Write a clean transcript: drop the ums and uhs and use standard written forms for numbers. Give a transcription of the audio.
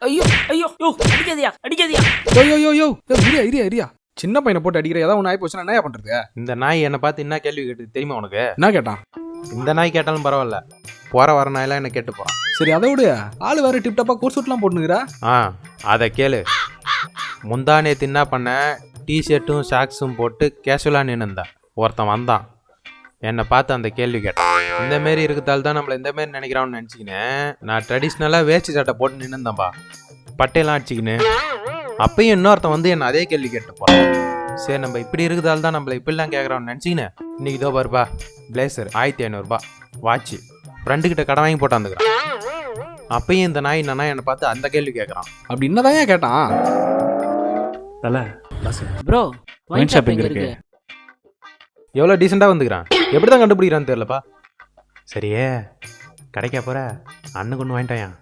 ஐயோ ஐயோ யோ அடிக்காதியா அடிக்காதியா. யோ இரியா சின்ன பையனை போட்டு அடிக்கிற ஏதாவது ஒன்று ஆகி போச்சுன்னா என்ன பண்றது? இந்த நாய் என்னை பார்த்து என்ன கேள்வி கேட்டு தெரியுமா உனக்கு? என்ன கேட்டான்? இந்த நாய் கேட்டாலும் பரவாயில்ல, போற வர நாயெல்லாம் என்ன கேட்டு போறான். சரி அதை விடு, ஆள் வேற டிப்டாப்பா கோட் சூட்லாம் போட்டுனுக்குறா. அதை கேளு. முந்தா நேத்து என்ன பண்ண, டிஷர்ட்டும் ஷாக்ஸும் போட்டு கேஷுவலாக நின்றுந்தான். ஒருத்தன் வந்தான், என்னை பார்த்து அந்த கேள்வி கேட்டான். இந்தமாரி இருக்கிறதால தான் நம்மளை இந்தமாரி நினைக்கிறான்னு நினச்சிக்கினேன். நான் ட்ரெடிஷ்னலாக வேஷ்டி சட்டை போட்டு நின்றுந்தேன்பா, பட்டையெல்லாம் அடிச்சிக்கின்னு. அப்பயும் இன்னொருத்தன் வந்து என்ன அதே கேள்வி கேட்டு போகிறான். சரி நம்ம இப்படி இருக்கிறதால தான் நம்மளை இப்படிலாம் கேட்குறான்னு நினச்சிக்கினேன். இன்னைக்கு இதோ பாருப்பா, பிளேசர் 1500 வாட்சி ஃப்ரெண்டுக்கிட்ட கடன் வாங்கி போட்டாந்துக்கிறான். அப்பயும் இந்த நாய் என்னன்னா என்னை பார்த்து அந்த கேள்வி கேட்குறான். அப்படி என்னதான் கேட்டான்? ப்ரோ ஒயின் ஷாப் எங்க இருக்கு? எவ்வளோ டீசெண்டாக வந்துக்கிறான், எப்படி தான் கண்டுபிடிக்கிறான்னு தெரியலப்பா. சரியே கடைக்கா போகிற அண்ணன் கொண்டு வாங்கிட்டான்.